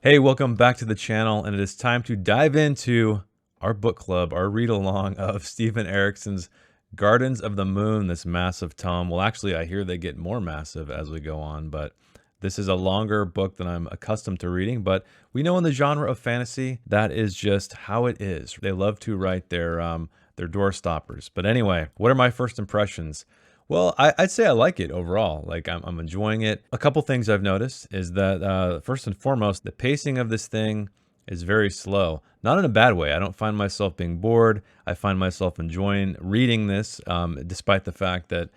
Hey, welcome back to the channel, and it is time to dive into our book club, our read along of Stephen Erikson's Gardens of the Moon, this massive tome. Well, actually, I hear they get more massive as we go on, but this is a longer book than I'm accustomed to reading. But we know in the genre of fantasy, that is just how it is. They love to write their door stoppers. But anyway, what are my first impressions? Well, I'd say I like it overall. Like I'm enjoying it. A couple things I've noticed is that first and foremost, the pacing of this thing is very slow. Not in a bad way. I don't find myself being bored. I find myself enjoying reading this, despite the fact that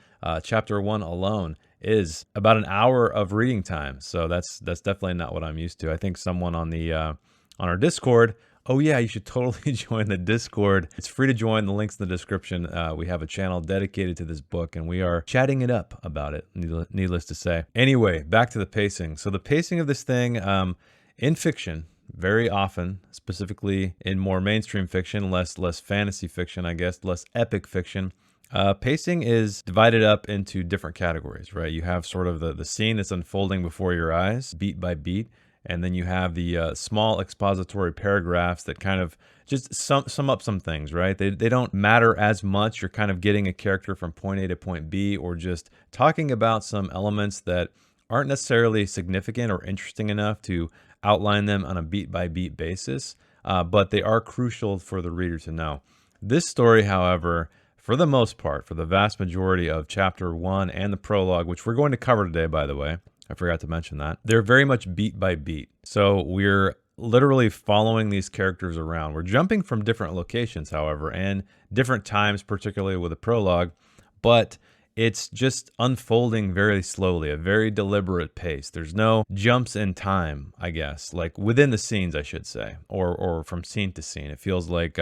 chapter one alone is about an hour of reading time. So that's definitely not what I'm used to. I think someone on the on our Discord. Oh yeah, you should totally join the Discord. It's free to join. The link's in the description. We have a channel dedicated to this book, and we are chatting it up about it, needless to say. Anyway, back to the pacing. So the pacing of this thing, in fiction, very often, specifically in more mainstream fiction, less fantasy fiction, I guess, less epic fiction, pacing is divided up into different categories, right? You have sort of the scene that's unfolding before your eyes, beat by beat. And then you have the small expository paragraphs that kind of just sum up some things, right? They don't matter as much. You're kind of getting a character from point A to point B, or just talking about some elements that aren't necessarily significant or interesting enough to outline them on a beat by beat basis, but they are crucial for the reader to know. This story, however, for the most part, for the vast majority of chapter one and the prologue, which we're going to cover today, by the way, I forgot to mention that. They're very much beat by beat. So we're literally following these characters around. We're jumping from different locations, however, and different times, particularly with a prologue, but it's just unfolding very slowly, a very deliberate pace. There's no jumps in time, I guess, like within the scenes, I should say, or from scene to scene. It feels like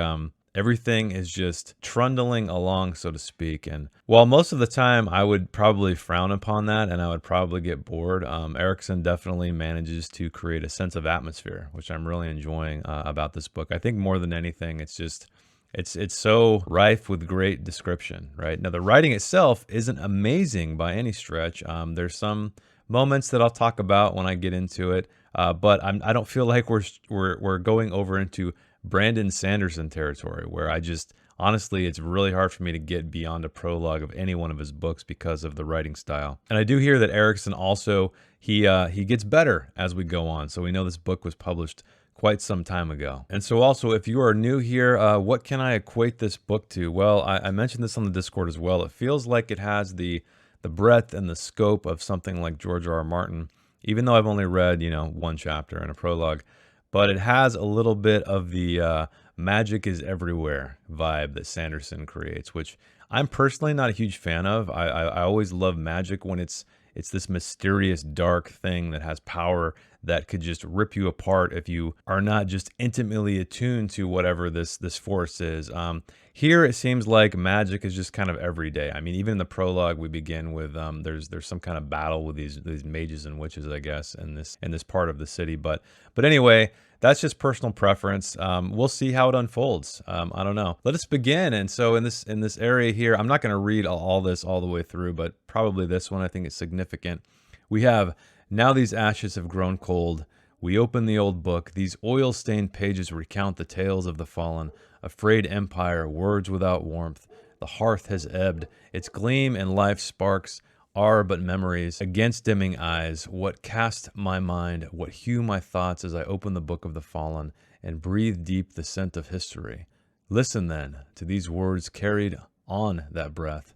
everything is just trundling along, so to speak. And while most of the time I would probably frown upon that and I would probably get bored, Erikson definitely manages to create a sense of atmosphere, which I'm really enjoying about this book. I think more than anything, it's just it's so rife with great description, right? Now, the writing itself isn't amazing by any stretch. There's some moments that I'll talk about when I get into it, but I don't feel like we're going over into Brandon Sanderson territory, where I just honestly, it's really hard for me to get beyond a prologue of any one of his books because of the writing style. And I do hear that Erikson also he gets better as we go on. So we know this book was published quite some time ago. And so also, if you are new here, what can I equate this book to? Well, I mentioned this on the Discord as well. It feels like it has the breadth and the scope of something like George R. R. Martin, even though I've only read, one chapter and a prologue. But it has a little bit of the magic is everywhere vibe that Sanderson creates, which I'm personally not a huge fan of. I always love magic when it's this mysterious, dark thing that has power that could just rip you apart if you are not just intimately attuned to whatever this force is. Here it seems like magic is just kind of everyday. I mean, even in the prologue, we begin with there's some kind of battle with these mages and witches, I guess, in this part of the city. But anyway, that's just personal preference. We'll see how it unfolds. I don't know. Let us begin. And so in this area here, I'm not going to read all this all the way through, but probably this one I think is significant. We have, now these ashes have grown cold. We open the old book. These oil-stained pages recount the tales of the fallen, a frayed empire, words without warmth. The hearth has ebbed. Its gleam and life sparks are but memories against dimming eyes. What cast my mind, what hue my thoughts as I open the book of the fallen and breathe deep the scent of history. Listen then to these words carried on that breath.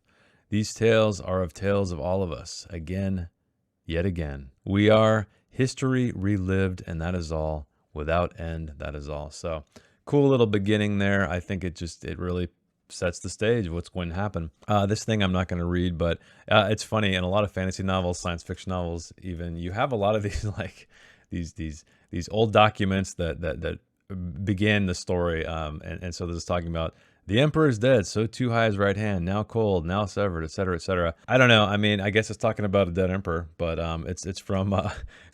These tales are of tales of all of us, again, yet again. We are history relived, and that is all. Without end, that is all. So, cool little beginning there. I think it really sets the stage of what's going to happen. This thing I'm not going to read, but it's funny. In a lot of fantasy novels, science fiction novels, even, you have a lot of these like these old documents that begin the story. And so this is talking about the emperor is dead, so too high his right hand, now cold, now severed, etc., etc. I don't know. I mean, I guess it's talking about a dead emperor, but it's from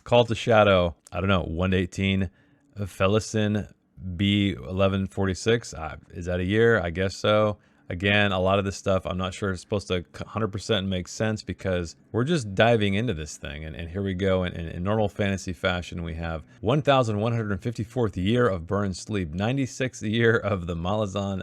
Call to Shadow. I don't know, 118, Felicin B 1146. Is that a year? I guess so. Again, a lot of this stuff, I'm not sure it's supposed to 100% make sense because we're just diving into this thing. And here we go. In normal fantasy fashion, we have 1,154th year of Burn's sleep, 96th year of the Malazan,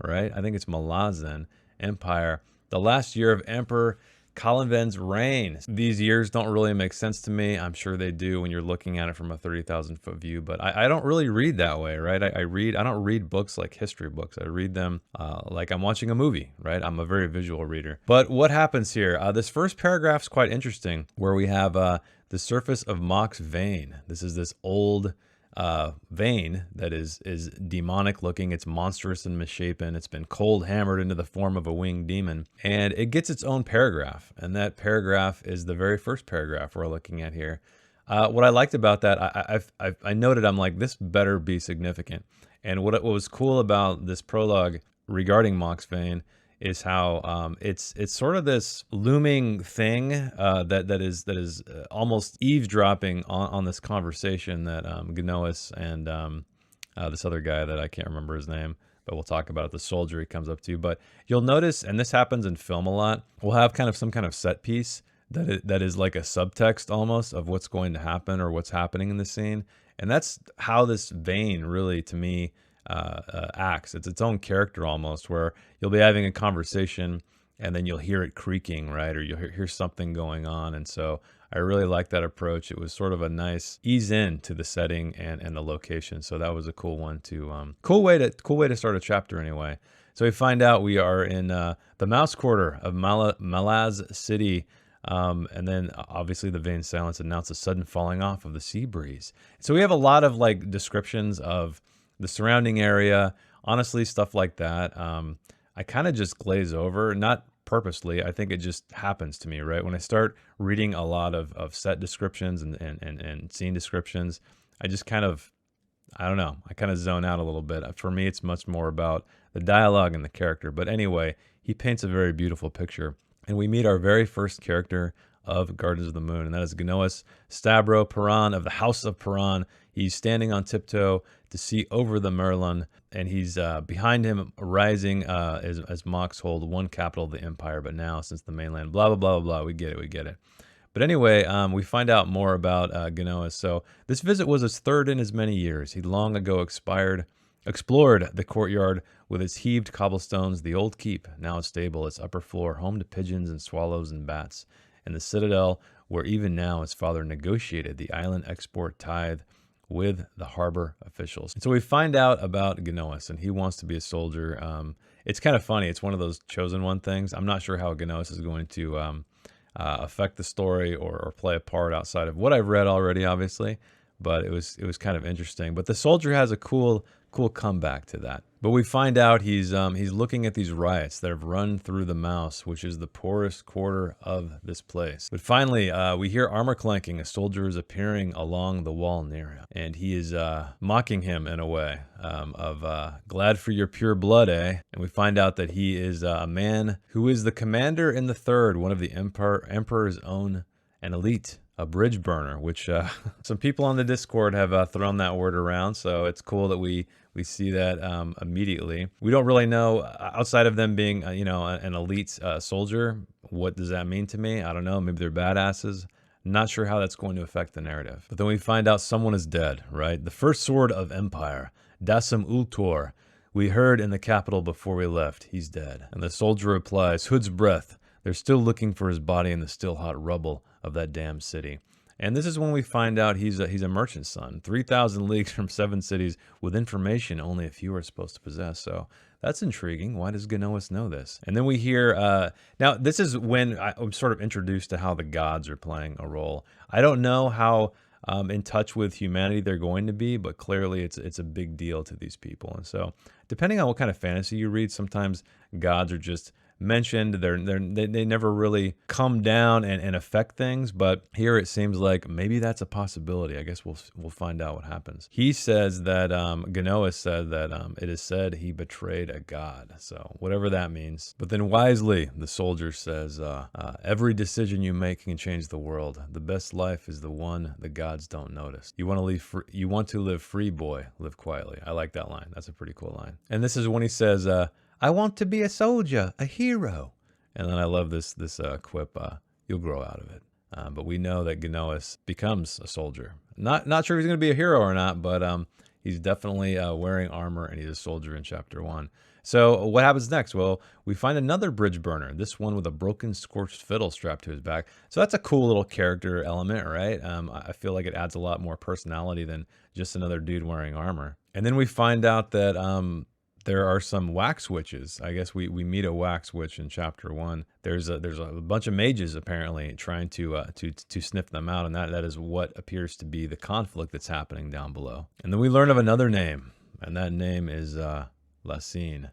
right? I think it's Malazan Empire, the last year of Emperor Kalinven's reign. These years don't really make sense to me. I'm sure they do when you're looking at it from a 30,000 foot view, but I don't really read that way, right? I don't read books like history books. I read them like I'm watching a movie, right? I'm a very visual reader. But what happens here? This first paragraph is quite interesting, where we have the surface of Mock's vein. This is this old vein that is demonic looking. It's monstrous and misshapen. It's been cold hammered into the form of a winged demon, and it gets its own paragraph. And that paragraph is the very first paragraph we're looking at here. What I liked about that, I noted, I'm like, this better be significant. And what was cool about this prologue regarding Mock's vein is how it's sort of this looming thing that is almost eavesdropping on this conversation that Gnois and this other guy that I can't remember his name, but we'll talk about it, the soldier he comes up to. But you'll notice, and this happens in film a lot, we'll have kind of some kind of set piece that is like a subtext almost of what's going to happen or what's happening in the scene. And that's how this vein really, to me, acts. It's its own character almost, where you'll be having a conversation and then you'll hear it creaking, right? Or you'll hear something going on. And so I really like that approach. It was sort of a nice ease in to the setting and the location. So that was a cool one to, cool way to start a chapter anyway. So we find out we are in the Mouse Quarter of Malaz City. And then obviously the vein silence announced a sudden falling off of the sea breeze. So we have a lot of like descriptions of the surrounding area, honestly, stuff like that. I kind of just glaze over, not purposely. I think it just happens to me, right? When I start reading a lot of set descriptions and scene descriptions, I just kind of, I don't know, I kind of zone out a little bit. For me, it's much more about the dialogue and the character. But anyway, he paints a very beautiful picture. And we meet our very first character of Gardens of the Moon, and that is Gnois Stavro Perron of the House of Perron. He's standing on tiptoe to see over the Merlin, and he's behind him rising as Mox hold one capital of the empire, but now since the mainland, blah, blah, blah, blah, blah. We get it. But anyway, we find out more about Gnois. So this visit was his third in as many years. He'd long ago explored the courtyard with its heaved cobblestones, the old keep, now a stable, its upper floor, home to pigeons and swallows and bats, and the citadel where even now his father negotiated the island export tithe with the harbor officials. And so we find out about Gnois, and he wants to be a soldier. It's kind of funny. It's one of those chosen one things. I'm not sure how Gnois is going to affect the story or play a part outside of what I've read already, obviously. But it was kind of interesting. But the soldier has a cool comeback to that. But we find out he's looking at these riots that have run through the Mouse, which is the poorest quarter of this place. But finally, we hear armor clanking. A soldier is appearing along the wall near him, and he is mocking him in a way glad for your pure blood, eh? And we find out that he is a man who is the commander in the third, one of the emperor's own, an elite. A bridge burner, which some people on the Discord have thrown that word around. So it's cool that we see that immediately. We don't really know, outside of them being, an elite soldier, what does that mean to me? I don't know. Maybe they're badasses. Not sure how that's going to affect the narrative. But then we find out someone is dead, right? The first sword of empire, Dasim Ultor. We heard in the capital before we left. He's dead. And the soldier replies, Hood's breath. They're still looking for his body in the still hot rubble of that damn city. And this is when we find out he's a merchant's son, 3,000 leagues from 7 cities with information only a few are supposed to possess. So that's intriguing. Why does Gnois know this? And then we hear, now this is when I'm sort of introduced to how the gods are playing a role. I don't know how in touch with humanity they're going to be, but clearly it's a big deal to these people. And so depending on what kind of fantasy you read, sometimes gods are just mentioned. They never really come down and affect things, but here it seems like maybe that's a possibility. I guess we'll find out what happens. He says that Gnois said that it is said he betrayed a god, so whatever that means. But then wisely the soldier says, every decision you make can change the world. The best life is the one the gods don't notice. You want to live free, boy, live quietly. I like that line. That's a pretty cool line. And this is when he says, I want to be a soldier, a hero. And then I love this quip, you'll grow out of it. But we know that Genois becomes a soldier. Not sure if he's going to be a hero or not, but he's definitely wearing armor, and he's a soldier in chapter 1. So what happens next? Well, we find another bridge burner, this one with a broken scorched fiddle strapped to his back. So that's a cool little character element, right? I feel like it adds a lot more personality than just another dude wearing armor. And then we find out that there are some wax witches. I guess we meet a wax witch in chapter 1. There's a bunch of mages apparently trying to sniff them out, and that is what appears to be the conflict that's happening down below. And then we learn of another name, and that name is Malazan.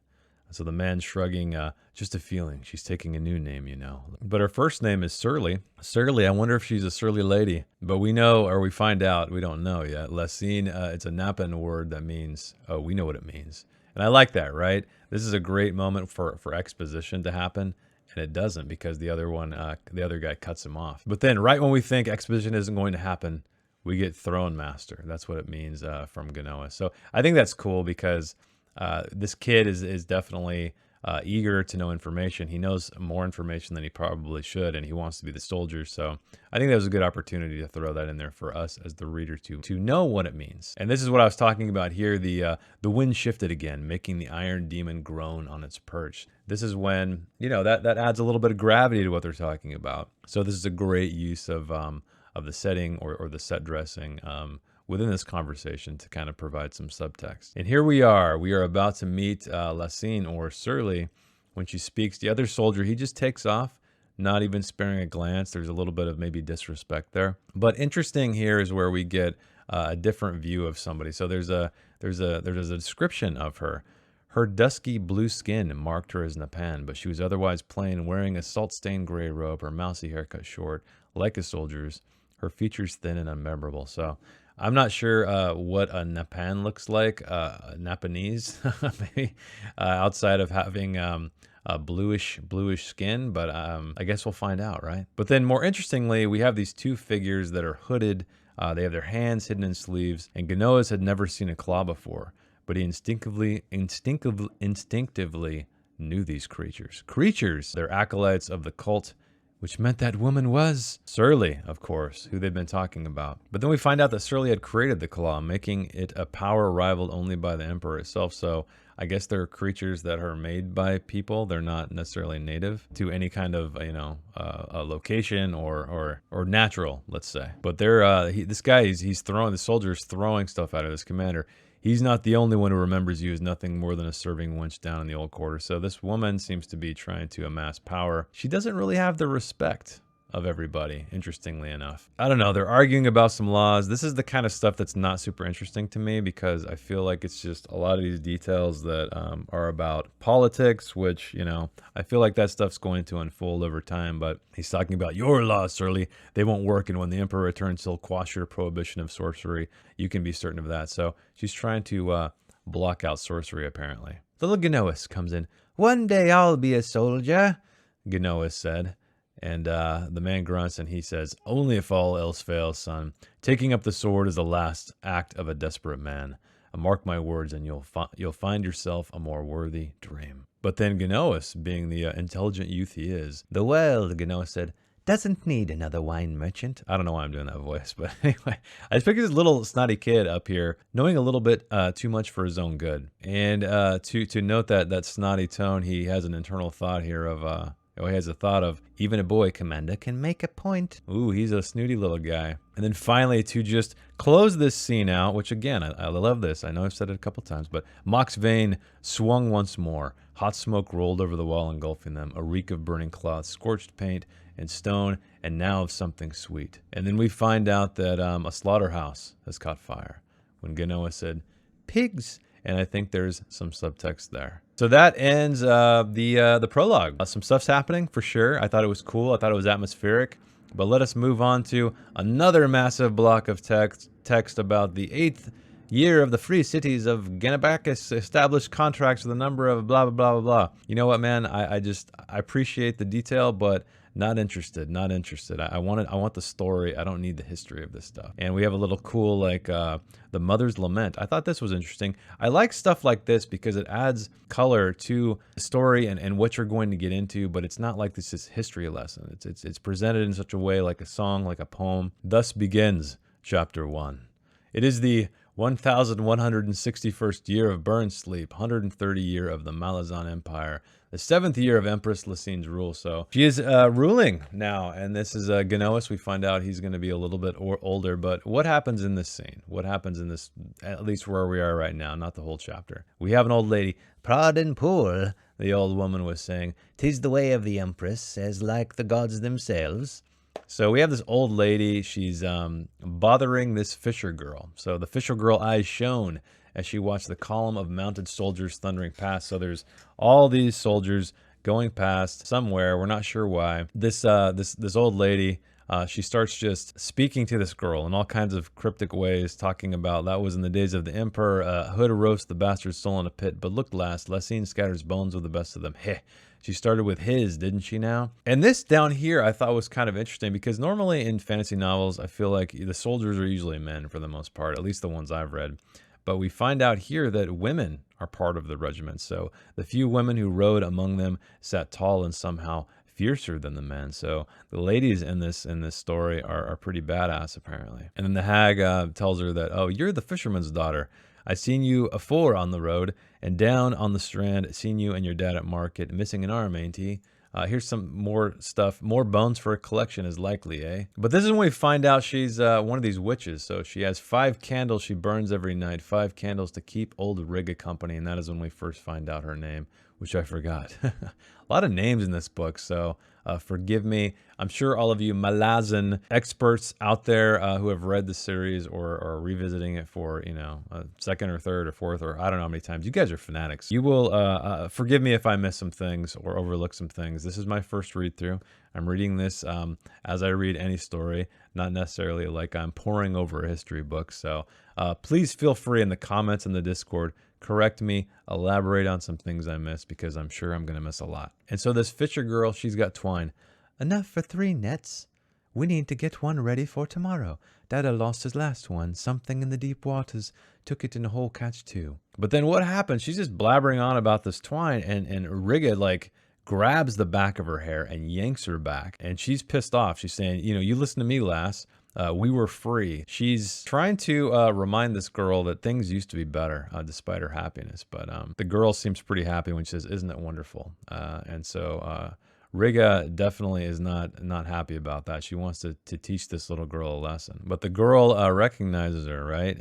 So the man shrugging, just a feeling. She's taking a new name, you know. But her first name is Surly. Surly, I wonder if she's a surly lady. But we know, or we find out, we don't know yet. Malazan, it's a Napan word that means, oh, we know what it means. And I like that, right? This is a great moment for exposition to happen. And it doesn't, because the other guy cuts him off. But then right when we think exposition isn't going to happen, we get Throne Master. That's what it means from Genois. So I think that's cool, because this kid is definitely eager to know information. He knows more information than he probably should, and he wants to be the soldier. So I think that was a good opportunity to throw that in there for us as the reader to know what it means. And this is what I was talking about here. The wind shifted again, making the iron demon groan on its perch. This is when, you know, that adds a little bit of gravity to what they're talking about. So this is a great use of the setting or the set dressing within this conversation to kind of provide some subtext. And here we are about to meet Malazan, or Surly. When she speaks, the other soldier, he just takes off, not even sparing a glance. There's a little bit of maybe disrespect there. But interesting here is where we get a different view of somebody. So there's a description of her. Her dusky blue skin marked her as Napan, but she was otherwise plain, wearing a salt-stained gray robe, her mousy hair cut short, like a soldier's, her features thin and unmemorable. So I'm not sure what a Napan looks like, Napanese, maybe, outside of having a bluish skin, but I guess we'll find out, right? But then more interestingly, we have these two figures that are hooded. They have their hands hidden in sleeves, and Genois had never seen a claw before, but he instinctively knew these creatures. They're acolytes of the cult, which meant that woman was Surly, of course, who they'd been talking about. But then we find out that Surly had created the claw, making it a power rivaled only by the Emperor itself. So I guess they're creatures that are made by people. They're not necessarily native to any kind of, a location or natural, let's say. But this guy, the soldier's throwing stuff at this commander. He's not the only one who remembers you as nothing more than a serving wench down in the old quarter. So this woman seems to be trying to amass power. She doesn't really have the respect of everybody, interestingly enough. I don't know, they're arguing about some laws. This is the kind of stuff that's not super interesting to me, because I feel like it's just a lot of these details that are about politics, which, I feel like that stuff's going to unfold over time. But he's talking about your laws, Surly. They won't work, and when the Emperor returns, he'll quash your prohibition of sorcery. You can be certain of that. So she's trying to block out sorcery, apparently. Little Genois comes in. One day I'll be a soldier, Genois said. And the man grunts, and he says, only if all else fails, son. Taking up the sword is the last act of a desperate man. Mark my words, and you'll find yourself a more worthy dream. But then Genois, being the intelligent youth he is, the world, Genois said, doesn't need another wine merchant. I don't know why I'm doing that voice, but anyway, I just picture this little snotty kid up here knowing a little bit too much for his own good. And to note that snotty tone, he has an internal thought here of he has a thought of, even a boy, Commander, can make a point. Ooh, he's a snooty little guy. And then finally, to just close this scene out, which again, I love this. I know I've said it a couple times, but Mock's vein swung once more. Hot smoke rolled over the wall, engulfing them. A reek of burning cloth, scorched paint and stone, and now of something sweet. And then we find out that a slaughterhouse has caught fire. When Genois said, pigs, and I think there's some subtext there. So that ends the prologue. Some stuff's happening for sure. I thought it was cool. I thought it was atmospheric. But let us move on to another massive block of text about the 8th year of the free cities of Ganabakis established contracts with a number of blah, blah, blah, blah, blah. You know what, man? I appreciate the detail, but Not interested, not interested. I want the story. I don't need the history of this stuff. And we have a little cool, like, the Mother's Lament. I thought this was interesting. I like stuff like this because it adds color to the story and what you're going to get into, but it's not like this is history lesson. It's presented in such a way, like a song, like a poem. Thus begins chapter 1. It is the 1161st year of Burn Sleep, 130 year of the Malazan Empire, the 7th year of Empress Lysine's rule. So she is ruling now, and this is Genois. We find out he's going to be a little bit older, but what happens in this scene? What happens in this, at least where we are right now, not the whole chapter? We have an old lady, "Pardon, poor," the old woman was saying, "'tis the way of the Empress, as like the gods themselves." So we have this old lady. She's bothering this fisher girl. So the fisher girl eyes shone as she watched the column of mounted soldiers thundering past. So there's all these soldiers going past somewhere. We're not sure why. This old lady, she starts just speaking to this girl in all kinds of cryptic ways, talking about that was in the days of the emperor. Hood roast the bastard soul in a pit, but look last, Lessine scatters bones with the best of them. Heh. She started with his, didn't she now? And this down here I thought was kind of interesting because normally in fantasy novels, I feel like the soldiers are usually men for the most part, at least the ones I've read. But we find out here that women are part of the regiment. So the few women who rode among them sat tall and somehow fiercer than the men. So the ladies in this story are pretty badass apparently. And then the hag tells her that, oh, you're the fisherman's daughter. I seen you afore on the road, and down on the strand, seen you and your dad at market, missing an arm, ain't he? Here's some more stuff. More bones for a collection is likely, eh? But this is when we find out she's one of these witches. So she has 5 candles she burns every night, 5 candles to keep old Riga company, and that is when we first find out her name, which I forgot. A lot of names in this book, so forgive me. I'm sure all of you Malazan experts out there who have read the series or are revisiting it for, you know, a second or third or fourth or I don't know how many times. You guys are fanatics. You will forgive me if I miss some things or overlook some things. This is my first read through. I'm reading this as I read any story, not necessarily like I'm poring over a history book. So please feel free in the comments in the Discord, correct me, elaborate on some things I missed because I'm sure I'm going to miss a lot. And so this fisher girl, she's got twine. Enough for 3 nets. We need to get one ready for tomorrow. Dada lost his last one. Something in the deep waters took it in a whole catch too. But then what happens? She's just blabbering on about this twine and Riga like grabs the back of her hair and yanks her back. And she's pissed off. She's saying, you know, you listen to me, lass. We were free. She's trying to remind this girl that things used to be better despite her happiness. But the girl seems pretty happy when she says, isn't it wonderful? And so Riga definitely is not happy about that. She wants to teach this little girl a lesson. But the girl recognizes her, right?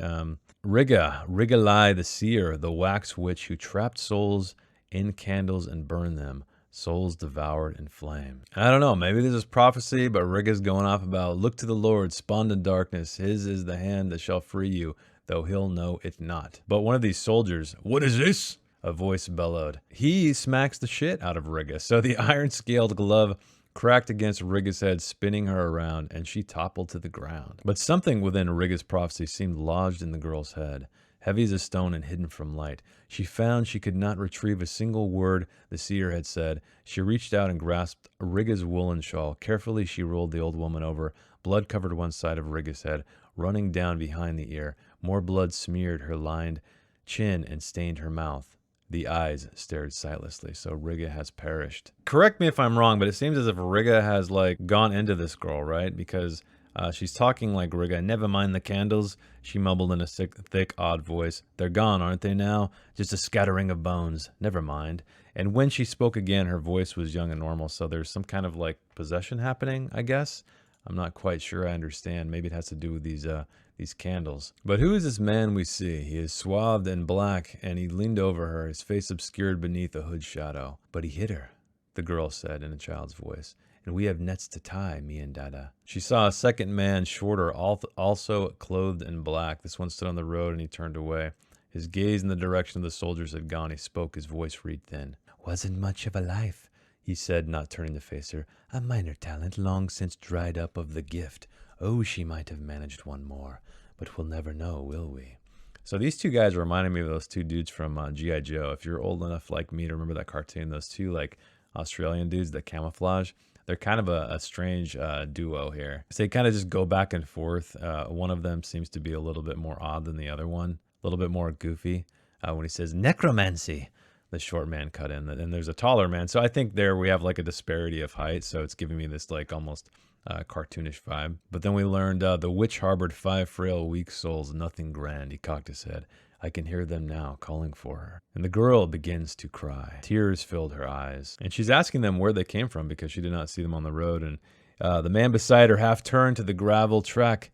Rigalai the seer, the wax witch who trapped souls in candles and burned them. Souls devoured in flame. I don't know, maybe this is prophecy, but Riga's going off about, look to the Lord, spawned in darkness. His is the hand that shall free you, though he'll know it not. But one of these soldiers, what is this? A voice bellowed. He smacks the shit out of Riga. So the iron-scaled glove cracked against Riga's head, spinning her around, and she toppled to the ground. But something within Riga's prophecy seemed lodged in the girl's head. Heavy as a stone and hidden from light. She found she could not retrieve a single word the seer had said. She reached out and grasped Riga's woolen shawl. Carefully she rolled the old woman over. Blood covered one side of Riga's head, running down behind the ear. More blood smeared her lined chin and stained her mouth. The eyes stared sightlessly, so Riga has perished. Correct me if I'm wrong, but it seems as if Riga has like gone into this girl, right? Because she's talking like Riga. Never mind the candles, she mumbled in a thick, odd voice. They're gone, aren't they now? Just a scattering of bones. Never mind. And when she spoke again, her voice was young and normal, so there's some kind of like possession happening, I guess. I'm not quite sure I understand. Maybe it has to do with these candles. But who is this man we see? He is swathed in black, and he leaned over her, his face obscured beneath a hood shadow. But he hit her, the girl said in a child's voice. And we have nets to tie, me and Dada. She saw a second man, shorter, also clothed in black. This one stood on the road, and he turned away. His gaze in the direction of the soldiers had gone. He spoke, his voice reed thin. Wasn't much of a life, he said, not turning to face her. A minor talent, long since dried up of the gift. Oh, she might have managed one more. But we'll never know, will we? So these two guys reminded me of those two dudes from G.I. Joe. If you're old enough like me to remember that cartoon, those two like Australian dudes that camouflage, they're kind of a strange duo here. So they kind of just go back and forth. One of them seems to be a little bit more odd than the other one, a little bit more goofy. When he says necromancy, the short man cut in, and there's a taller man. So I think there we have like a disparity of height. So it's giving me this like almost cartoonish vibe. But then we learned the witch harbored 5 frail, weak souls, nothing grand. He cocked his head. I can hear them now calling for her. And the girl begins to cry. Tears filled her eyes. And she's asking them where they came from because she did not see them on the road. And the man beside her half turned to the gravel track.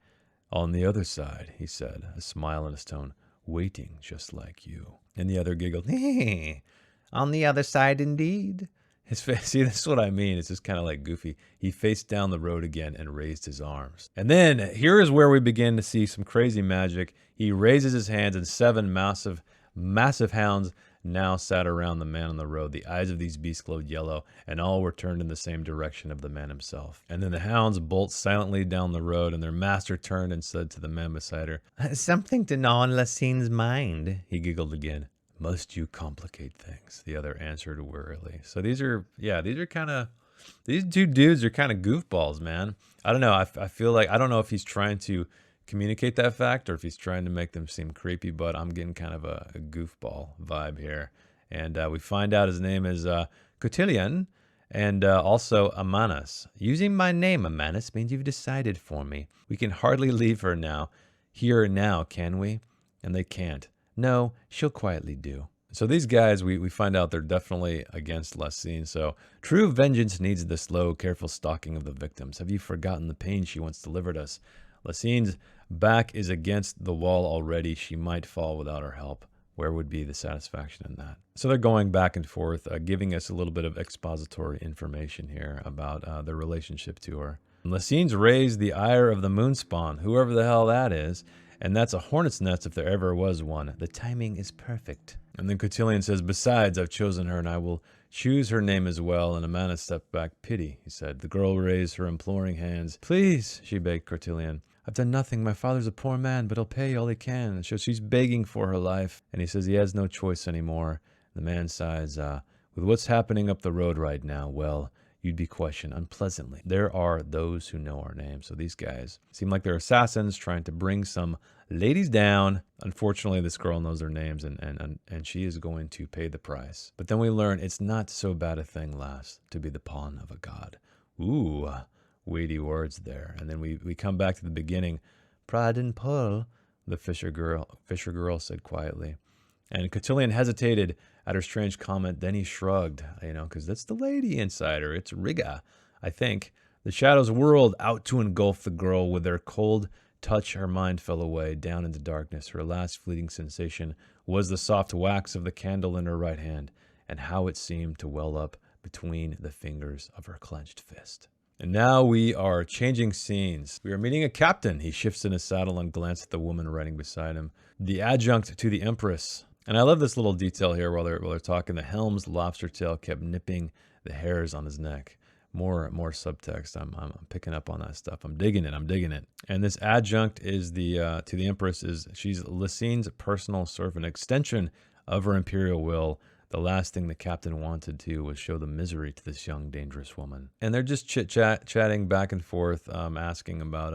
On the other side, he said, a smile in his tone, waiting just like you. And the other giggled, on the other side indeed. His face, see, this is what I mean. It's just kind of like goofy. He faced down the road again and raised his arms. And then here is where we begin to see some crazy magic. He raises his hands and 7 massive hounds now sat around the man on the road. The eyes of these beasts glowed yellow, and all were turned in the same direction of the man himself. And then the hounds bolt silently down the road, and their master turned and said to the man beside her, something to gnaw on Lassine's mind. He giggled again. Must you complicate things? The other answered wearily. So these are kind of, these 2 dudes are kind of goofballs, man. I don't know. I feel like, I don't know if he's trying to communicate that fact or if he's trying to make them seem creepy, but I'm getting kind of a goofball vibe here. And we find out his name is Cotillion and also Amanus. Using my name, Amanus, means you've decided for me. We can hardly leave her now, here and now, can we? And they can't. No, she'll quietly do. So these guys, we find out they're definitely against Lassine. So true vengeance needs the slow, careful stalking of the victims. Have you forgotten the pain she once delivered us? Lassine's back is against the wall already. She might fall without our help. Where would be the satisfaction in that? So they're going back and forth, giving us a little bit of expository information here about their relationship to her. Lassine's raised the ire of the moonspawn, whoever the hell that is, and that's a hornet's nest if there ever was one. The timing is perfect. And then Cotillion says, besides, I've chosen her, and I will choose her name as well. And Amanda stepped back. Pity, he said. The girl raised her imploring hands. Please, she begged Cotillion. I've done nothing. My father's a poor man, but he'll pay all he can. And so she's begging for her life. And he says he has no choice anymore. The man sighs, with what's happening up the road right now, well, you'd be questioned unpleasantly. There are those who know our name. So these guys seem like they're assassins trying to bring some ladies down. Unfortunately, this girl knows their names and she is going to pay the price. But then we learn it's not so bad a thing, lass, to be the pawn of a god. Ooh, weighty words there. And then we come back to the beginning. Pride and pull, the fisher girl said quietly. And Cotillion hesitated at her strange comment. Then he shrugged, because that's the lady inside her. It's Riga, I think. The shadows whirled out to engulf the girl. With their cold touch, her mind fell away, down into darkness. Her last fleeting sensation was the soft wax of the candle in her right hand, and how it seemed to well up between the fingers of her clenched fist. And now we are changing scenes. We are meeting a captain. He shifts in his saddle and glances at the woman riding beside him. The adjunct to the Empress. And I love this little detail here while they're talking. The helm's lobster tail kept nipping the hairs on his neck. More subtext. I'm picking up on that stuff. I'm digging it. And this adjunct is to the Empress she's Lassine's personal servant, extension of her imperial will. The last thing the captain wanted to was show the misery to this young, dangerous woman. And they're just chatting back and forth, asking about,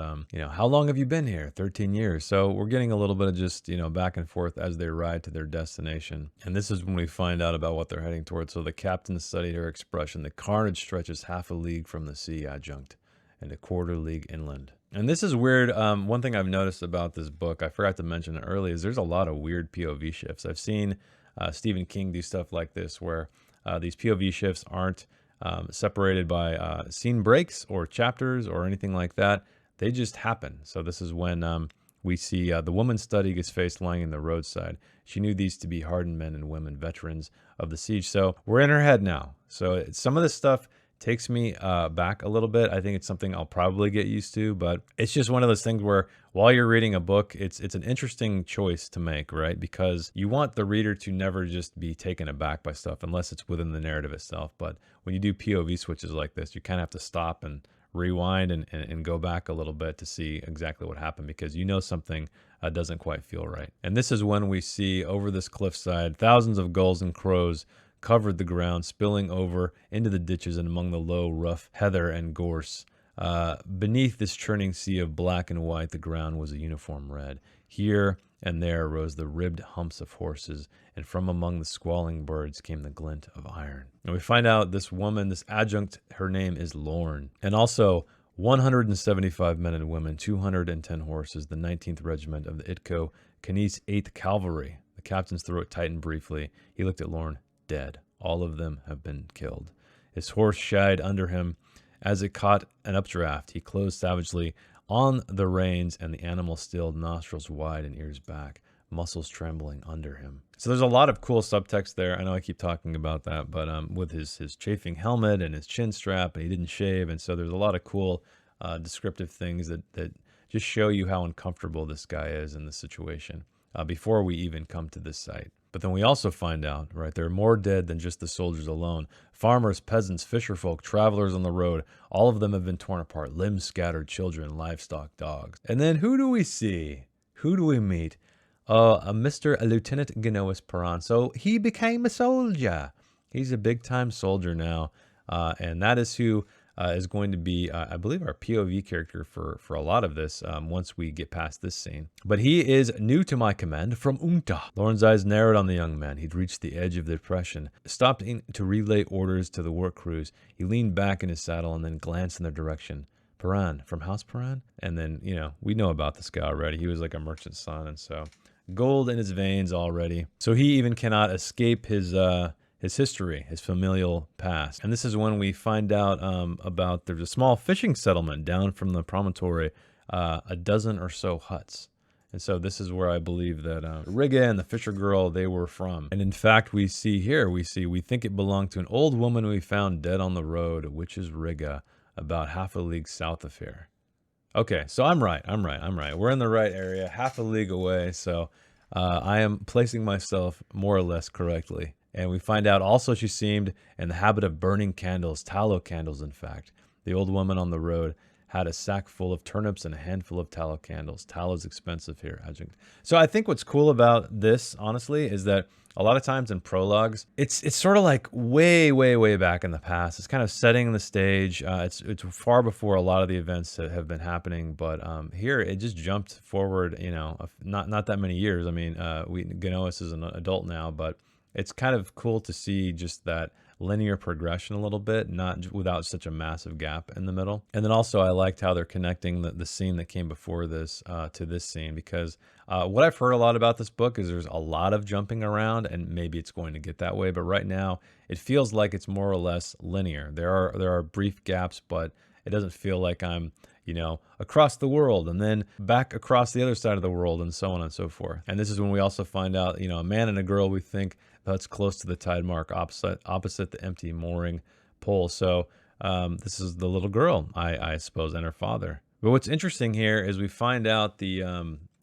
how long have you been here? 13 years. So we're getting a little bit of just, back and forth as they ride to their destination. And this is when we find out about what they're heading towards. So the captain studied her expression. The carnage stretches half a league from the sea, adjunct, and a quarter league inland. And this is weird. One thing I've noticed about this book, I forgot to mention it earlier, is there's a lot of weird POV shifts. I've seen Stephen King do stuff like this where these POV shifts aren't separated by scene breaks or chapters or anything like that. They just happen. So this is when we see the woman's studying his face lying in the roadside. She knew these to be hardened men and women, veterans of the siege. So we're in her head now. So some of this stuff takes me back a little bit. I think it's something I'll probably get used to, but it's just one of those things where while you're reading a book, it's an interesting choice to make, right? Because you want the reader to never just be taken aback by stuff unless it's within the narrative itself. But when you do POV switches like this, you kind of have to stop and rewind and go back a little bit to see exactly what happened because something doesn't quite feel right. And this is when we see over this cliffside thousands of gulls and crows covered the ground, spilling over into the ditches and among the low, rough heather and gorse. Beneath this churning sea of black and white, the ground was a uniform red. Here and there rose the ribbed humps of horses, and from among the squalling birds came the glint of iron. And we find out this woman, this adjunct, her name is Lorne. And also 175 men and women, 210 horses, the 19th Regiment of the Itko Canis 8th Cavalry. The captain's throat tightened briefly. He looked at Lorne. Dead. All of them have been killed. His horse shied under him as it caught an updraft. He closed savagely on the reins, and the animal stilled, nostrils wide and ears back, muscles trembling under him. So there's a lot of cool subtext there. I know I keep talking about that, but with his chafing helmet and his chin strap, and he didn't shave, and so there's a lot of cool descriptive things that just show you how uncomfortable this guy is in this situation before we even come to this site. But then we also find out, right, there are more dead than just the soldiers alone. Farmers, peasants, fisherfolk, travelers on the road, all of them have been torn apart, limbs scattered, children, livestock, dogs. And then who do we see? Who do we meet? A Lieutenant Genois Perron. So he became a soldier. He's a big-time soldier now, and that is who is going to be, I believe, our POV character for a lot of this once we get past this scene. But he is new to my command from Unta. Lorne's eyes narrowed on the young man. He'd reached the edge of the depression. Stopping to relay orders to the work crews, he leaned back in his saddle and then glanced in their direction. Perron, from House Perron? And then, we know about this guy already. He was like a merchant's son, and so gold in his veins already. So he even cannot escape his history, his familial past. And this is when we find out about there's a small fishing settlement down from the promontory, a dozen or so huts. And so this is where I believe that Rigga and the fisher girl, they were from. And in fact, we think it belonged to an old woman we found dead on the road, which is Rigga, about half a league south of here. Okay, so I'm right. We're in the right area, half a league away. So I am placing myself more or less correctly. And we find out also she seemed in the habit of burning candles, tallow candles, in fact. The old woman on the road had a sack full of turnips and a handful of tallow candles. Tallow is expensive here, adjunct. So I think what's cool about this, honestly, is that a lot of times in prologues, it's sort of like way, way, way back in the past. It's kind of setting the stage. It's far before a lot of the events that have been happening. But here, it just jumped forward, not that many years. I mean, Genois is an adult now, but it's kind of cool to see just that linear progression a little bit, not without such a massive gap in the middle. And then also I liked how they're connecting the scene that came before this to this scene, because what I've heard a lot about this book is there's a lot of jumping around, and maybe it's going to get that way. But right now it feels like it's more or less linear. There are brief gaps, but it doesn't feel like I'm across the world and then back across the other side of the world and so on and so forth. And this is when we also find out, a man and a girl, we think that's close to the tide mark, opposite the empty mooring pole. So this is the little girl, I suppose, and her father. But what's interesting here is we find out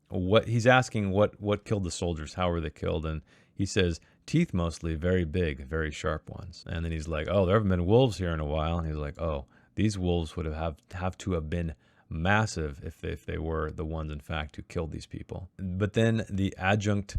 what he's asking, what killed the soldiers, how were they killed? And he says, teeth mostly, very big, very sharp ones. And then he's like, oh, there haven't been wolves here in a while. And he's like, oh, these wolves would have to have been massive if they were the ones, in fact, who killed these people. But then the adjunct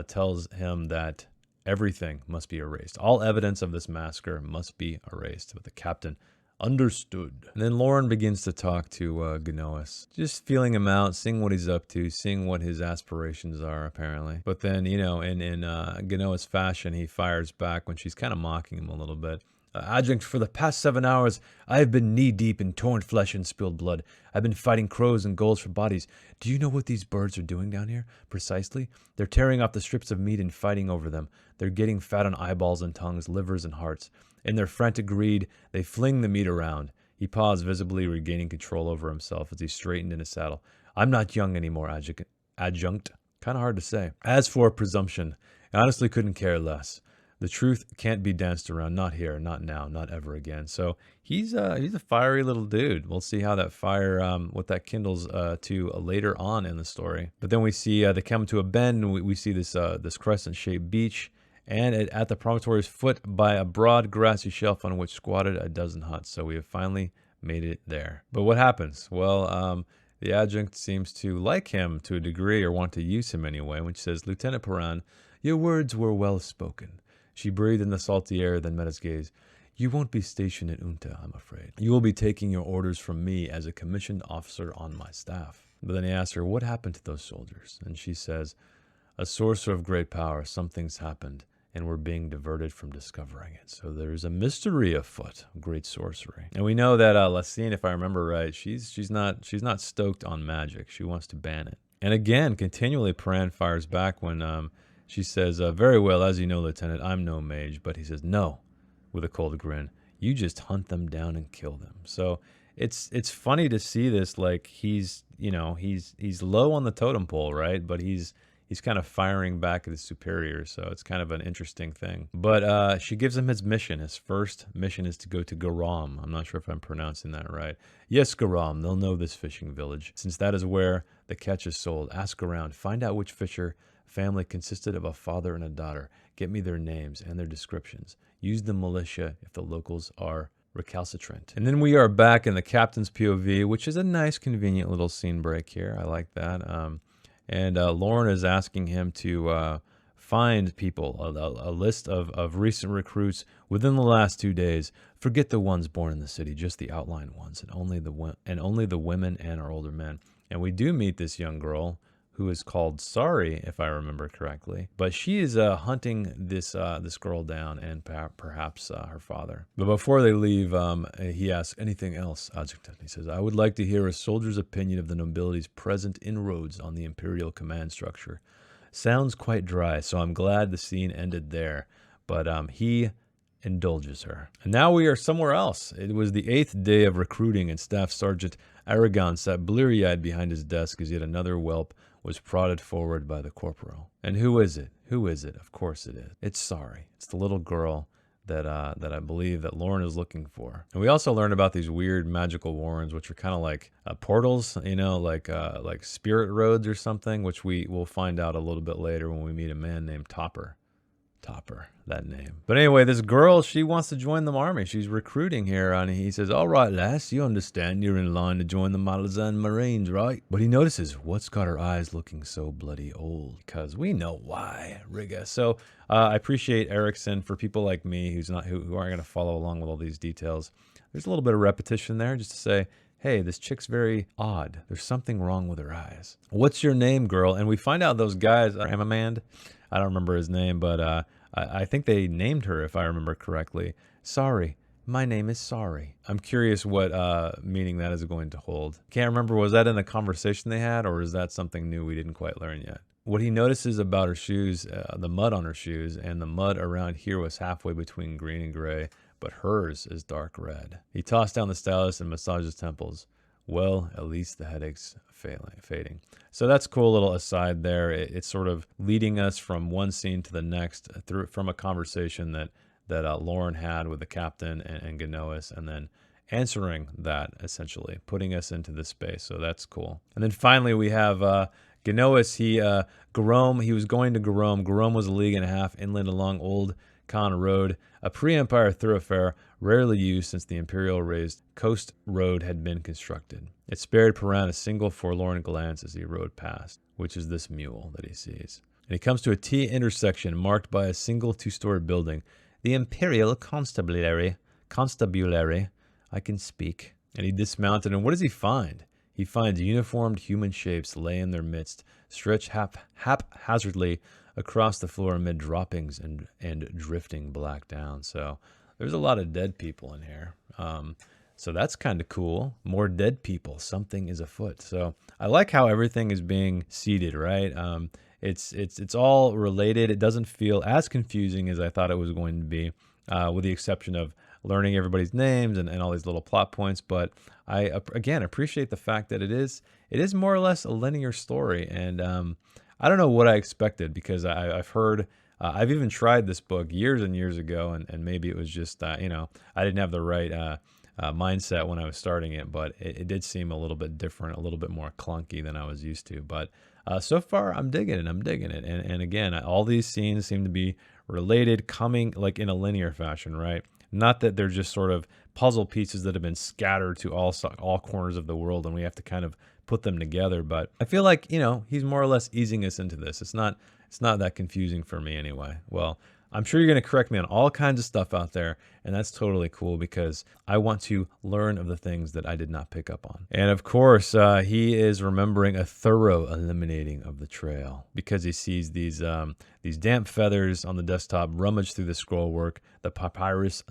tells him that everything must be erased. All evidence of this massacre must be erased. But the captain understood. And then Lorne begins to talk to Genois, just feeling him out, seeing what he's up to, seeing what his aspirations are, apparently. But then, in Genois fashion, he fires back when she's kind of mocking him a little bit. Adjunct, for the past 7 hours, I have been knee-deep in torn flesh and spilled blood. I've been fighting crows and gulls for bodies. Do you know what these birds are doing down here? Precisely. They're tearing off the strips of meat and fighting over them. They're getting fat on eyeballs and tongues, livers and hearts. In their frantic greed, they fling the meat around. He paused, visibly regaining control over himself as he straightened in his saddle. I'm not young anymore, adjunct. Kind of hard to say. As for presumption, I honestly couldn't care less. The truth can't be danced around, not here, not now, not ever again. So he's a fiery little dude. We'll see how that fire, what that kindles to later on in the story. But then we see they come to a bend, and we see this crescent-shaped beach, and at the promontory's foot by a broad grassy shelf on which squatted a dozen huts. So we have finally made it there. But what happens? Well, the adjunct seems to like him to a degree, or want to use him anyway, when she says, Lieutenant Perron, your words were well spoken. She breathed in the salty air, then met his gaze. You won't be stationed at Unta, I'm afraid. You will be taking your orders from me as a commissioned officer on my staff. But then he asked her, what happened to those soldiers? And she says, a sorcerer of great power, something's happened, and we're being diverted from discovering it. So there's a mystery afoot, great sorcery. And we know that Lacine, if I remember right, she's not stoked on magic. She wants to ban it. And again, continually Paran fires back when she says, very well, as you know, Lieutenant, I'm no mage. But he says, no, with a cold grin. You just hunt them down and kill them. So it's funny to see this, like he's low on the totem pole, right? But he's kind of firing back at his superiors, so it's kind of an interesting thing. But she gives him his mission. His first mission is to go to Garam. I'm not sure if I'm pronouncing that right. Yes, Garam, they'll know this fishing village, since that is where the catch is sold. Ask around, find out which fisher family consisted of a father and a daughter. Get me their names and their descriptions. Use the militia if the locals are recalcitrant. And then we are back in the captain's POV, which is a nice, convenient little scene break here. I like that. And Lauren is asking him to find people, a list of recent recruits within the last 2 days. Forget the ones born in the city, just the outlying ones, and only the women and our older men. And we do meet this young girl who is called Sari, if I remember correctly. But she is hunting this girl down and perhaps her father. But before they leave, he asks, anything else, Adjutant? He says, I would like to hear a soldier's opinion of the nobility's present inroads on the Imperial command structure. Sounds quite dry, so I'm glad the scene ended there. But he indulges her. And now we are somewhere else. It was the 8th day of recruiting, and Staff Sergeant Aragon sat bleary-eyed behind his desk as yet another whelp was prodded forward by the corporal. And who is it? Who is it? Of course it is. It's Sari. It's the little girl that I believe that Lauren is looking for. And we also learned about these weird magical warrens, which are kind of like portals, like spirit roads or something, which we will find out a little bit later when we meet a man named Topper. Topper, that name. But anyway, this girl, she wants to join the army. She's recruiting here, and he says, all right, lass, you understand you're in line to join the Malazan Marines, right? But he notices, what's got her eyes looking so bloody old? Because we know why, Riga. So I appreciate Erikson. For people like me who aren't going to follow along with all these details, there's a little bit of repetition there just to say, hey, this chick's very odd. There's something wrong with her eyes. What's your name, girl? And we find out those guys, Ramamand, I don't remember his name, but I think they named her, if I remember correctly. Sorry, my name is Sorry. I'm curious what meaning that is going to hold. Can't remember, was that in the conversation they had, or is that something new we didn't quite learn yet? What he notices about her shoes, the mud on her shoes, and the mud around here was halfway between green and gray, but hers is dark red. He tossed down the stylus and massaged his temples. Well, at least the headache's fading. So that's a cool little aside there. It's sort of leading us from one scene to the next from a conversation that Lauren had with the captain and Ganois, and then answering that, essentially, putting us into this space. So that's cool. And then finally we have Ganois. Garom, he was going to Garom. Garom was a league and a half inland along Old Khan Road, a pre-Empire thoroughfare rarely used since the Imperial raised coast road had been constructed. It spared Paran a single forlorn glance as he rode past, which is this mule that he sees. And he comes to a T intersection marked by a single 2-story building, the Imperial Constabulary. I can speak. And he dismounted, and what does he find? He finds uniformed human shapes lay in their midst, stretched haphazardly across the floor amid droppings and drifting black down. So there's a lot of dead people in here. So that's kind of cool. More dead people. Something is afoot. So I like how everything is being seeded, right? It's all related. It doesn't feel as confusing as I thought it was going to be, with the exception of learning everybody's names and all these little plot points. But I, again, appreciate the fact that it is more or less a linear story. And I don't know what I expected, because I've heard, I've even tried this book years and years ago, and maybe it was just, I didn't have the right mindset when I was starting it, but it did seem a little bit different, a little bit more clunky than I was used to. But so far, I'm digging it. And again, all these scenes seem to be related, coming like in a linear fashion, right? Not that they're just sort of puzzle pieces that have been scattered to all corners of the world, and we have to kind of put them together. But I feel like, he's more or less easing us into this. It's not that confusing for me anyway. Well, I'm sure you're going to correct me on all kinds of stuff out there, and that's totally cool because I want to learn of the things that I did not pick up on. And of course, he is remembering a thorough eliminating of the trail because he sees these damp feathers on the desktop rummage through the scroll work. The papyrus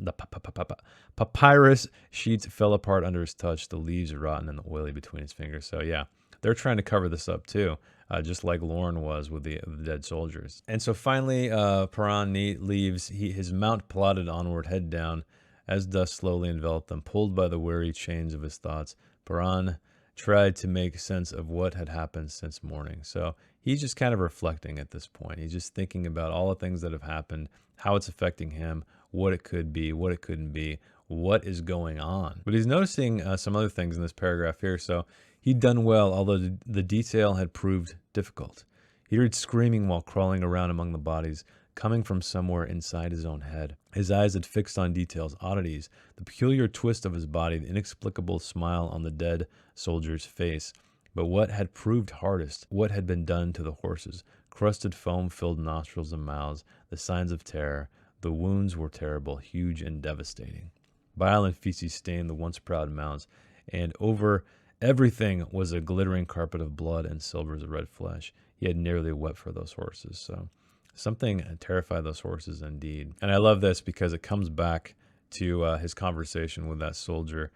sheets fell apart under his touch. The leaves are rotten and oily between his fingers. So yeah, they're trying to cover this up too. Just like Lorne was with the dead soldiers. And so finally, Paran leaves. His mount plodded onward, head down, as dust slowly enveloped them. Pulled by the weary chains of his thoughts, Paran tried to make sense of what had happened since morning. So he's just kind of reflecting at this point. He's just thinking about all the things that have happened, how it's affecting him, what it could be, what it couldn't be, what is going on. But he's noticing some other things in this paragraph here. So he'd done well, although the detail had proved difficult. He heard screaming while crawling around among the bodies, coming from somewhere inside his own head. His eyes had fixed on details, oddities, the peculiar twist of his body, the inexplicable smile on the dead soldier's face. But what had proved hardest, what had been done to the horses, crusted foam-filled nostrils and mouths, the signs of terror. The wounds were terrible, huge and devastating. Bile and feces stained the once proud mounts, and over everything was a glittering carpet of blood and silvers of red flesh. He had nearly wept for those horses. So something terrified those horses indeed. And I love this because it comes back to his conversation with that soldier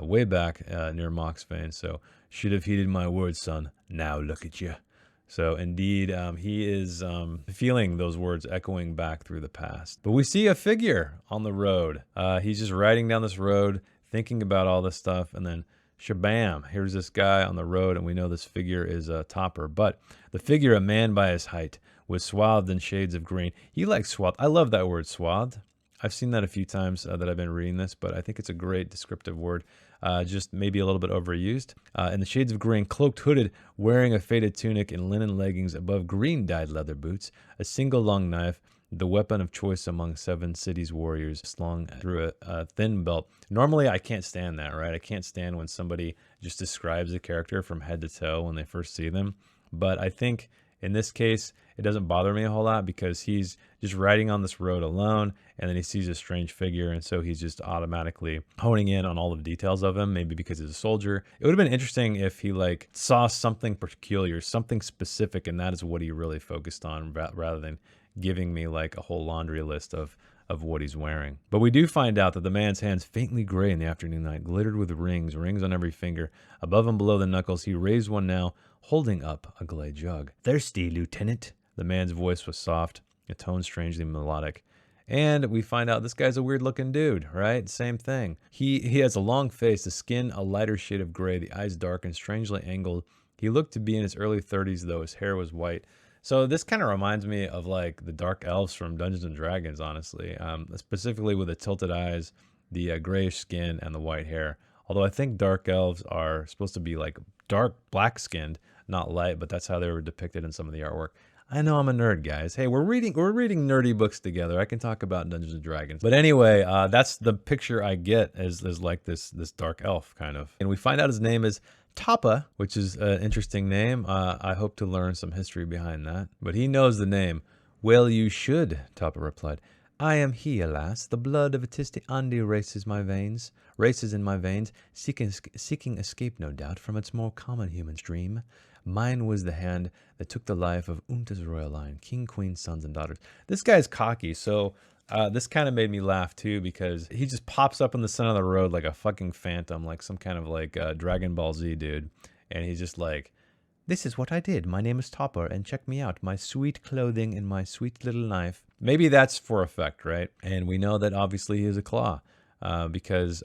way back near Mock's Vein. So, should have heeded my words, son. Now look at you. So indeed, he is feeling those words echoing back through the past. But we see a figure on the road. He's just riding down this road, thinking about all this stuff, and then shabam, here's this guy on the road, and we know this figure is Topper. But the figure, a man by his height, was swathed in shades of green. He likes swathed. I love that word, swathed. I've seen that a few times that I've been reading this, but I think it's a great descriptive word, just maybe a little bit overused. In the shades of green, cloaked, hooded, wearing a faded tunic and linen leggings above green-dyed leather boots, a single long knife, the weapon of choice among 7 cities warriors, slung through a thin belt. Normally, I can't stand that, right? I can't stand when somebody just describes a character from head to toe when they first see them. But I think in this case, it doesn't bother me a whole lot because he's just riding on this road alone, and then he sees a strange figure, and so he's just automatically honing in on all the details of him, maybe because he's a soldier. It would have been interesting if he saw something peculiar, something specific, and that is what he really focused on rather than giving me a whole laundry list of what he's wearing. But we do find out that the man's hands, faintly gray in the afternoon light, glittered with rings on every finger. Above and below the knuckles, he raised one now, holding up a clay jug. Thirsty, Lieutenant? The man's voice was soft, a tone strangely melodic. And we find out this guy's a weird-looking dude, right? Same thing. He has a long face, the skin a lighter shade of gray, the eyes dark and strangely angled. He looked to be in his early 30s, though his hair was white. So this kind of reminds me of the dark elves from Dungeons and Dragons, honestly, specifically with the tilted eyes, the grayish skin, and the white hair. Although I think dark elves are supposed to be dark black-skinned, not light, but that's how they were depicted in some of the artwork. I know I'm a nerd, guys. Hey, we're reading nerdy books together. I can talk about Dungeons and Dragons. But anyway, that's the picture I get as this dark elf kind of. And we find out his name is Toppa, which is an interesting name. I hope to learn some history behind that. But he knows the name. Well, you should, Toppa replied. I am he, alas. The blood of Atisti Andi races in my veins, seeking escape, no doubt, from its more common human stream. Mine was the hand that took the life of Unta's royal line, king, queen, sons, and daughters. This guy's cocky, so this kind of made me laugh too because he just pops up in the center of the road like a fucking phantom, like some kind of Dragon Ball Z dude. And he's just like, this is what I did. My name is Topper, and check me out. My sweet clothing and my sweet little knife. Maybe that's for effect, right? And we know that obviously he is a claw. Because,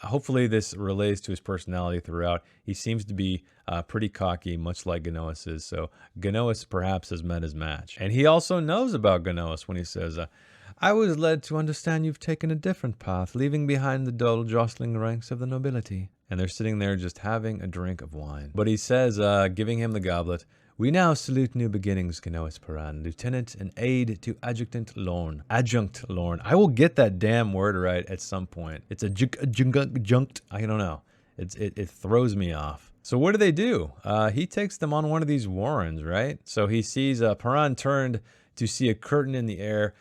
hopefully this relates to his personality throughout. He seems to be pretty cocky, much like Ganoas is. So Ganoas perhaps has met his match. And he also knows about Ganoas when he says, I was led to understand you've taken a different path, leaving behind the dull, jostling ranks of the nobility. And they're sitting there just having a drink of wine. But he says, giving him the goblet, we now salute new beginnings, Ganoas Paran, Lieutenant and aide to Adjutant Lorne. Adjunct Lorne. I will get that damn word right at some point. It's adjunct. I don't know. It throws me off. So what do? He takes them on one of these warrens, right? So he sees Paran turned to see a curtain in the air,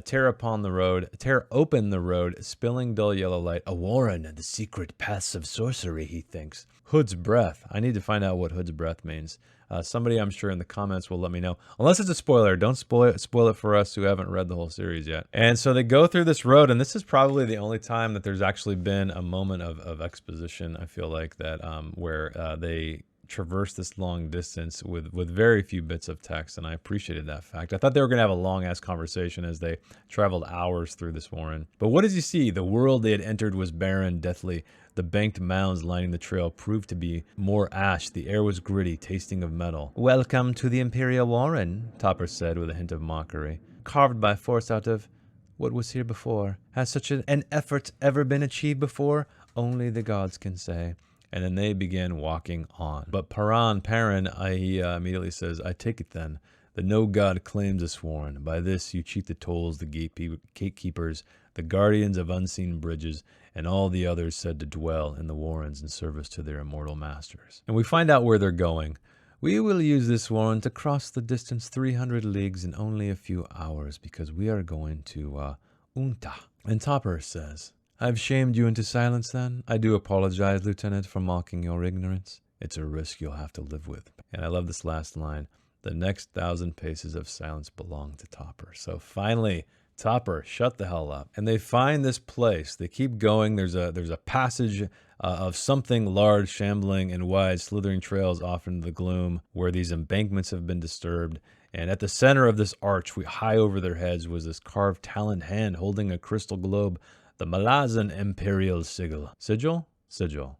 tear open the road, spilling dull yellow light. A warren and the secret paths of sorcery, he thinks. Hood's breath. I need to find out what Hood's breath means. Somebody, I'm sure, in the comments will let me know. Unless it's a spoiler. Don't spoil it for us who haven't read the whole series yet. And so they go through this road, and this is probably the only time that there's actually been a moment of exposition, I feel like, that where they traverse this long distance with very few bits of text, and I appreciated that fact. I thought they were going to have a long-ass conversation as they traveled hours through this warren. But what does he see? The world they had entered was barren, deathly. The banked mounds lining the trail proved to be more ash. The air was gritty, tasting of metal. "Welcome to the Imperial Warren," Topper said with a hint of mockery. "Carved by force out of what was here before. Has such an effort ever been achieved before? Only the gods can say." And then they began walking on. But Perrin, he immediately says, "I take it then that no god claims this warren. By this you cheat the tolls, the gatekeepers, the guardians of unseen bridges, and all the others said to dwell in the warrens in service to their immortal masters." And we find out where they're going. "We will use this warren to cross the distance 300 leagues in only a few hours, because we are going to Unta." And Topper says, "I've shamed you into silence then? I do apologize, Lieutenant, for mocking your ignorance. It's a risk you'll have to live with." And I love this last line. "The next 1,000 paces of silence belong to Topper." So finally, Topper, shut the hell up. And they find this place. They keep going. There's a passage of something large, shambling and wide, slithering trails off into the gloom where these embankments have been disturbed. And at the center of this arch, high over their heads, was this carved taloned hand holding a crystal globe, the Malazan imperial sigil. Sigil.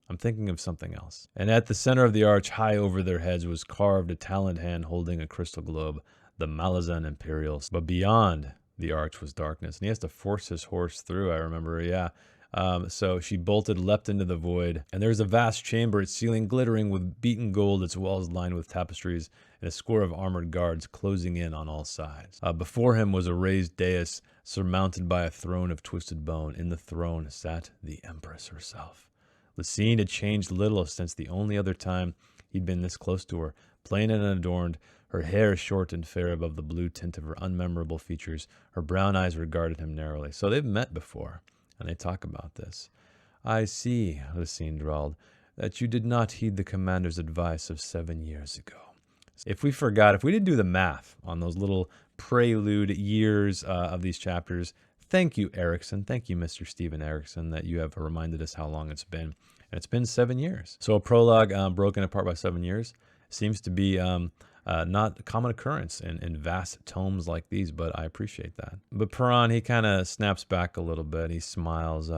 I'm thinking of something else. And at the center of the arch, high over their heads, was carved a taloned hand holding a crystal globe, the Malazan imperial. But beyond the arch was darkness, and he has to force his horse through, I remember, yeah. So she leapt into the void, and there's a vast chamber, its ceiling glittering with beaten gold, its walls lined with tapestries, and a score of armored guards closing in on all sides. Before him was a raised dais surmounted by a throne of twisted bone. In the throne sat the Empress herself. The scene had changed little since the only other time he'd been this close to her, plain and unadorned, her hair short and fair above the blue tint of her unmemorable features. Her brown eyes regarded him narrowly. So they've met before, and they talk about this. "I see," Lucine drawled, "that you did not heed the commander's advice of 7 years ago." If we didn't do the math on those little prelude years of these chapters, thank you, Erikson. Thank you, Mr. Stephen Erikson, that you have reminded us how long it's been. And it's been 7 years. So a prologue broken apart by 7 years seems to be not a common occurrence in vast tomes like these, but I appreciate that. But Perrin, he kind of snaps back a little bit. He smiles.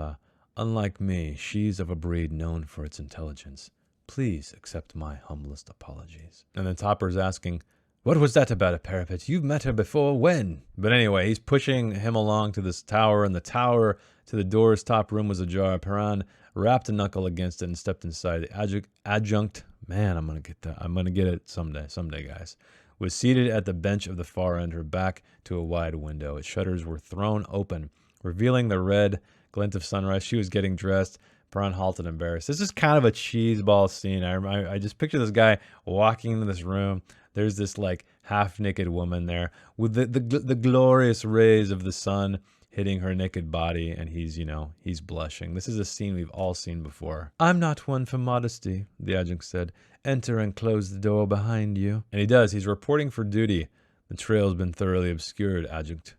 "Unlike me, she's of a breed known for its intelligence. Please accept my humblest apologies." And then Topper's asking, "What was that about a parapet? You've met her before. When?" But anyway, he's pushing him along to this tower, and the tower to the door's top room was ajar. Perrin rapped a knuckle against it and stepped inside. The adjunct, man, I'm gonna get that. I'm gonna get it someday, guys. Was seated at the bench of the far end, her back to a wide window. Its shutters were thrown open, revealing the red glint of sunrise. She was getting dressed. Perrin halted, embarrassed. This is kind of a cheeseball scene. I just picture this guy walking into this room. There's this like half-naked woman there with the glorious rays of the sun hitting her naked body, and he's blushing. This is a scene we've all seen before. "I'm not one for modesty," the adjunct said. "Enter and close the door behind you." And he does. He's reporting for duty. "The trail's been thoroughly obscured, adjunct.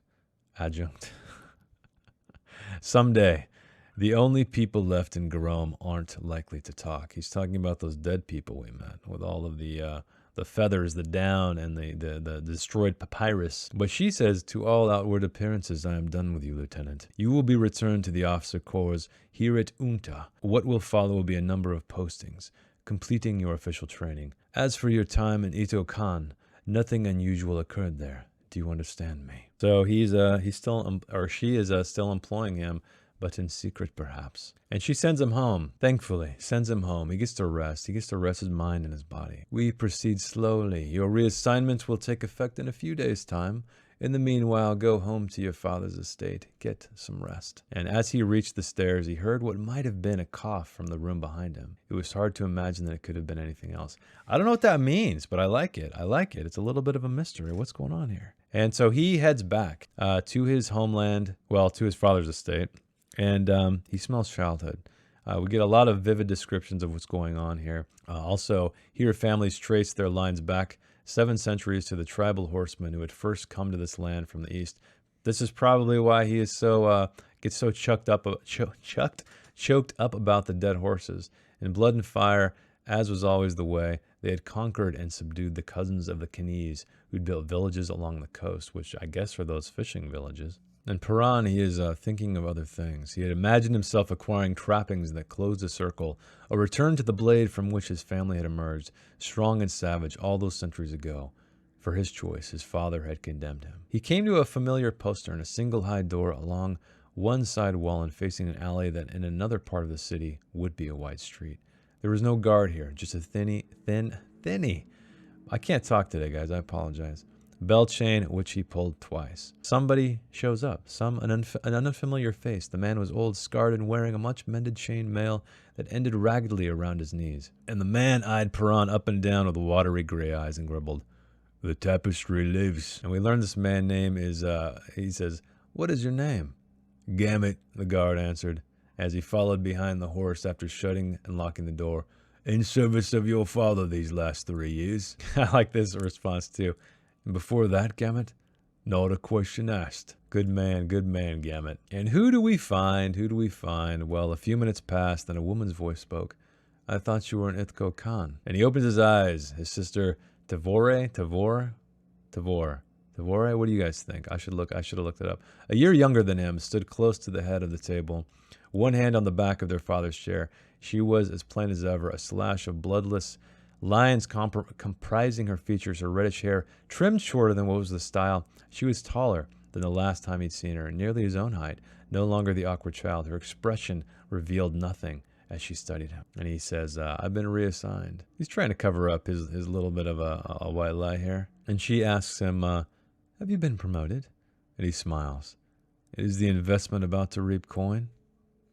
Someday, the only people left in Garome aren't likely to talk." He's talking about those dead people we met with all of the feathers, the down, and the destroyed papyrus. But she says, "To all outward appearances, I am done with you, Lieutenant. You will be returned to the officer corps here at Unta. What will follow will be a number of postings, completing your official training. As for your time in Ito Khan, nothing unusual occurred there. Do you understand me?" So she is still employing him, but in secret perhaps. And she sends him home, thankfully, sends him home. He gets to rest. He gets to rest his mind and his body. We proceed slowly. Your reassignment will take effect in a few days' time. In the meanwhile, go home to your father's estate. Get some rest. And as he reached the stairs, he heard what might have been a cough from the room behind him. It was hard to imagine that it could have been anything else. I don't know what that means, but I like it. I like it. It's a little bit of a mystery. What's going on here? And so he heads back to his homeland, well, to his father's estate, and he smells childhood. We get a lot of vivid descriptions of what's going on here. Also, here families trace their lines back 7 centuries to the tribal horsemen who had first come to this land from the east. This is probably why he is so gets so choked up about the dead horses. In blood and fire, as was always the way, they had conquered and subdued the cousins of the Kines, who'd built villages along the coast, which I guess are those fishing villages. And Paran, he is thinking of other things. He had imagined himself acquiring trappings that closed a circle, a return to the blade from which his family had emerged, strong and savage all those centuries ago. For his choice, his father had condemned him. He came to a familiar poster in a single high door along one side wall and facing an alley that in another part of the city would be a wide street. There was no guard here, just a thin. I can't talk today, guys. I apologize. Bell chain, which he pulled twice. Somebody shows up, an unfamiliar face. The man was old, scarred, and wearing a much-mended chain mail that ended raggedly around his knees. And the man eyed Paran up and down with watery gray eyes and grumbled, "The tapestry lives." And we learn this man's name is, he says, "What is your name?" "Gamut," the guard answered, as he followed behind the horse after shutting and locking the door. "In service of your father these last 3 years." I like this response, too. "And before that, Gamut?" "Not a question asked." Good man, Gamut. And who do we find? Well, a few minutes passed, and a woman's voice spoke. "I thought you were an Ithko Khan." And he opens his eyes. His sister, Tavore, what do you guys think? I should have looked it up. A year younger than him, stood close to the head of the table, one hand on the back of their father's chair. She was as plain as ever, a slash of bloodless lines comprising her features, her reddish hair trimmed shorter than what was the style. She was taller than the last time he'd seen her, nearly his own height, no longer the awkward child. Her expression revealed nothing as she studied him. And he says, "I've been reassigned." He's trying to cover up his little bit of a white lie here. And she asks him, "Have you been promoted?" And he smiles. "Is the investment about to reap coin?"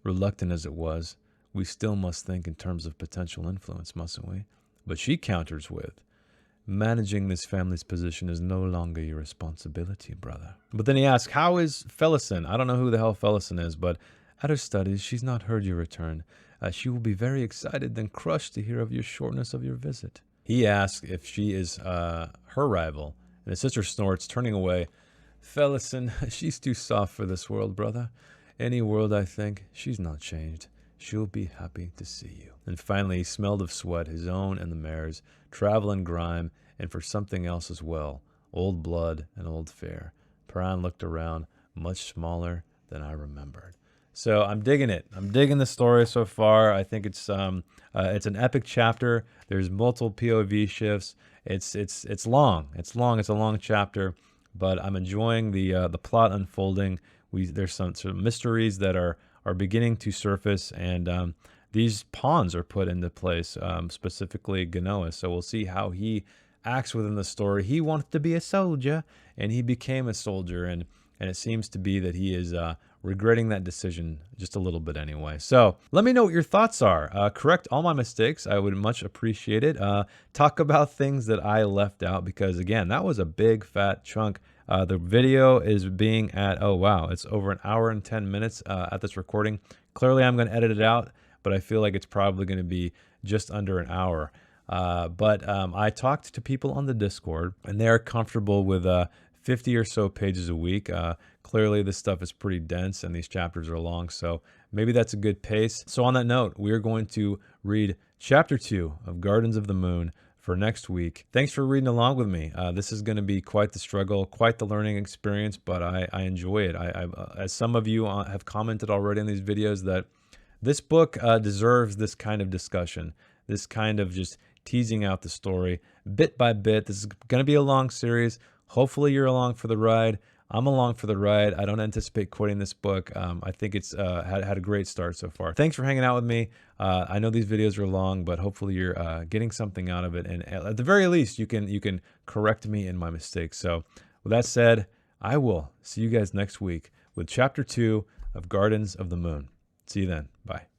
Reluctant as it was, we still must think in terms of potential influence, mustn't we? But she counters with, "Managing this family's position is no longer your responsibility, brother." But then he asks, "How is Felison?" I don't know who the hell Felison is, but at her studies, she's not heard your return. She will be very excited, then crushed to hear of your shortness of your visit. He asks if she is her rival, and his sister snorts, turning away. "Felison, she's too soft for this world, brother. Any world, I think. She's not changed. She'll be happy to see you." And finally, he smelled of sweat, his own and the mare's, travel and grime, and for something else as well, old blood and old fare. Paran looked around, much smaller than I remembered. So I'm digging it. I'm digging the story so far. I think it's an epic chapter. There's multiple POV shifts. It's long. It's long. It's a long chapter, but I'm enjoying the plot unfolding. There's some mysteries that are beginning to surface, and these pawns are put into place, specifically Genoa. So we'll see how he acts within the story. He wanted to be a soldier, and he became a soldier, and it seems to be that he is regretting that decision just a little bit anyway. So let me know what your thoughts are. Correct all my mistakes. I would much appreciate it. Talk about things that I left out, because, again, that was a big, fat chunk. The video is being at, oh, wow, it's over an hour and 10 minutes at this recording. Clearly, I'm going to edit it out, but I feel like it's probably going to be just under an hour. But I talked to people on the Discord, and they're comfortable with 50 or so pages a week. Clearly, this stuff is pretty dense, and these chapters are long, so maybe that's a good pace. So on that note, we are going to read Chapter 2 of Gardens of the Moon for next week. Thanks for reading along with me. This is going to be quite the struggle, quite the learning experience, but I enjoy it. As some of you have commented already in these videos, that this book deserves this kind of discussion, this kind of just teasing out the story bit by bit. This is going to be a long series. Hopefully you're along for the ride. I'm along for the ride. I don't anticipate quitting this book. I think it's had a great start so far. Thanks for hanging out with me. I know these videos are long, but hopefully you're getting something out of it. And at the very least, you can correct me in my mistakes. So with that said, I will see you guys next week with chapter 2 of Gardens of the Moon. See you then. Bye.